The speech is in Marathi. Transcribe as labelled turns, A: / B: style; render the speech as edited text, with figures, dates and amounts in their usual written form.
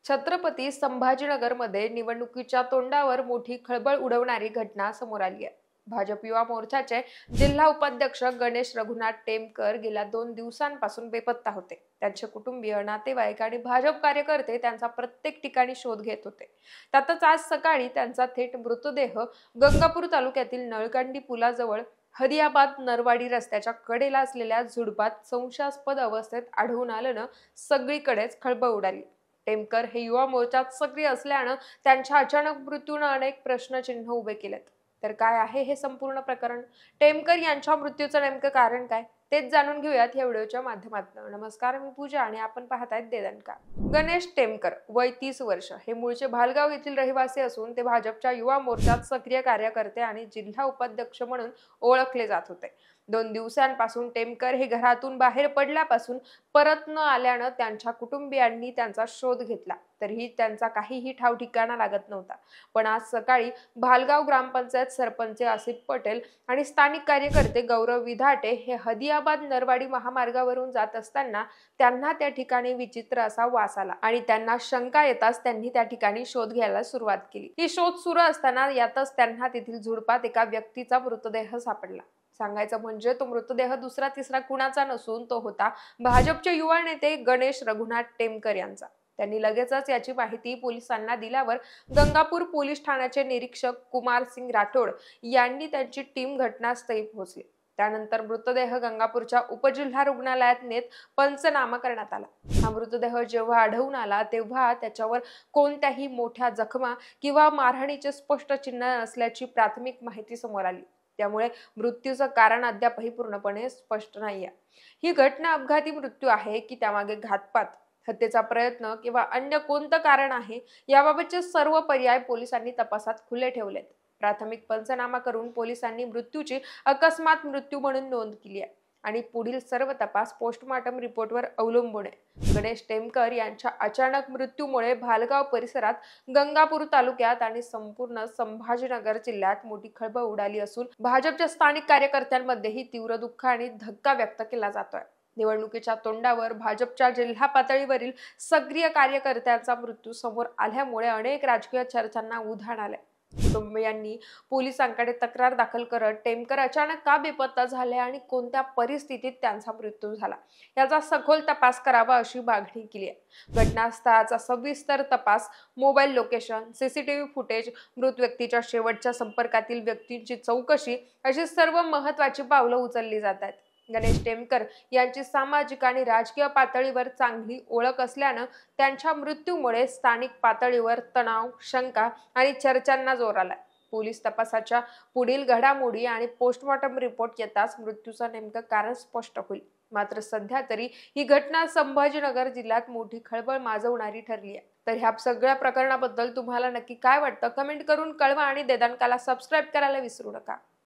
A: छत्रपती संभाजीनगरमध्ये निवडणुकीच्या तोंडावर मोठी खळबळ उडवणारी घटना समोर आली आहे। भाजप युवा मोर्चाचे जिल्हा उपाध्यक्ष गणेश रघुनाथ टेमकर गेल्या 2 दिवसांपासून बेपत्ता होते। त्यांचे कुटुंबीय, नातेवाईक आणि भाजप कार्यकर्ते त्यांचा प्रत्येक ठिकाणी शोध घेत होते। त्यातच आज सकाळी त्यांचा थेट मृतदेह गंगापूर तालुक्यातील नळकांडी पुलाजवळ हदियाबाद नरवाडी रस्त्याच्या कडेला असलेल्या झुडपात संशयास्पद अवस्थेत आढळून आल्यानं सगळीकडेच खळबळ उडाली। टेमकर हे युवा मोर्चात सक्रिय असल्यानं त्यांच्या अचानक मृत्यूनं अनेक प्रश्नचिन्ह उभे केलेत। तर काय आहे हे संपूर्ण प्रकरण? टेमकर यांच्या मृत्यूचं नेमकं कारण काय, तेच जाणून घेऊयात या व्हिडिओच्या माध्यमातून। नमस्कार, मी पूजा आणि आपण पाहतायत देदनका। गणेश टेमकर वय 30 वर्ष हे मूळचे भालगाव येथील रहिवासी असून ते भाजपच्या युवा मोर्चात सक्रिय कार्यकर्ते आणि जिल्हा उपाध्यक्ष म्हणून ओळखले जात होते। 2 दिवसांपासून टेमकर हे घरातून बाहेर पडल्यापासून परत न आल्यानं त्यांच्या कुटुंबियांनी त्यांचा शोध घेतला, तरीही त्यांचा काहीही ठाव ठिकाणा लागत नव्हता। पण आज सकाळी भालगाव ग्रामपंचायत सरपंच आसिफ पटेल आणि स्थानिक कार्यकर्ते गौरव विधाटे हे हदियाबाद नरवाडी महामार्गावरून जात असताना त्यांना त्या ठिकाणी विचित्र असा वास आला आणि त्यांना शंका येताच त्यांनी त्या ठिकाणी शोध घ्यायला सुरुवात केली। ही शोध सुरू असताना यातच त्यांना तेथील झुडपात एका व्यक्तीचा मृतदेह सापडला। सांगायचं म्हणजे तो मृतदेह दुसरा तिसरा कुणाचा नसून तो होता भाजपचे युवा नेते गणेश रघुनाथ टेमकर यांचा। त्यांनी लगेचच याची माहिती पोलिसांना दिल्यावर गंगापूर पोलीस ठाण्याचे निरीक्षक कुमार सिंग राठोड यांनी त्यांची टीम घटनास्थळी पोहोचली। त्यानंतर मृतदेह गंगापूरच्या उपजिल्हा रुग्णालयात नेत पंचनामा करण्यात आला। हा मृतदेह जेव्हा आढळून आला तेव्हा त्याच्यावर कोणत्याही मोठ्या जखमा किंवा मारहाणीचे स्पष्ट चिन्ह नसल्याची प्राथमिक माहिती समोर आली। त्यामुळे मृत्यूचं कारण अद्यापही पूर्णपणे स्पष्ट नाहीये। ही घटना अपघाती मृत्यू आहे की त्यामागे घातपात, हत्येचा प्रयत्न किंवा अन्य कोणतं कारण आहे, याबाबतचे सर्व पर्याय पोलिसांनी तपासात खुले ठेवलेत। प्राथमिक पंचनामा करून पोलिसांनी मृत्यूची अकस्मात मृत्यू म्हणून नोंद केली आहे आणि पुढील सर्व तपास पोस्टमॉर्टम रिपोर्टवर अवलंबून आहे। गणेश टेमकर यांच्या अचानक मृत्यूमुळे भालगाव परिसरात, गंगापूर तालुक्यात आणि संपूर्ण संभाजीनगर जिल्ह्यात मोठी खळबळ उडाली असून भाजपच्या स्थानिक कार्यकर्त्यांमध्येही तीव्र दुःख आणि धक्का व्यक्त केला जातोय। निवडणुकीच्या तोंडावर भाजपच्या जिल्हा पातळीवरील सक्रिय कार्यकर्त्यांचा मृत्यू समोर आल्यामुळे अनेक राजकीय चर्चांना उधाण आले। कुटुंबियांनी पोलिसांकडे तक्रार दाखल करत टेमकर अचानक का बेपत्ता झाले आणि कोणत्या परिस्थितीत त्यांचा मृत्यू झाला याचा सखोल तपास करावा अशी मागणी केली आहे। घटनास्थळाचा सविस्तर तपास, मोबाईल लोकेशन, सीसीटीव्ही फुटेज, मृत व्यक्तीच्या शेवटच्या संपर्कातील व्यक्तींची चौकशी अशी सर्व महत्त्वाची पावलं उचलली जात आहेत। गणेश टेमकर यांची सामाजिक आणि राजकीय पातळीवर चांगली ओळख असल्यानं त्यांच्या मृत्यूमुळे स्थानिक पातळीवर तणाव, शंका आणि चर्चांना जोर आलाय। पोलीस तपासाच्या पुढील घडामोडी आणि पोस्टमॉर्टम रिपोर्ट येताच मृत्यूचं नेमकं कारण स्पष्ट होईल। मात्र सध्या तरी ही घटना संभाजीनगर जिल्ह्यात मोठी खळबळ माजवणारी ठरली आहे। तर ह्या सगळ्या प्रकरणाबद्दल तुम्हाला नक्की काय वाटतं, कमेंट करून कळवा आणि देदानकाला सबस्क्राईब करायला विसरू नका।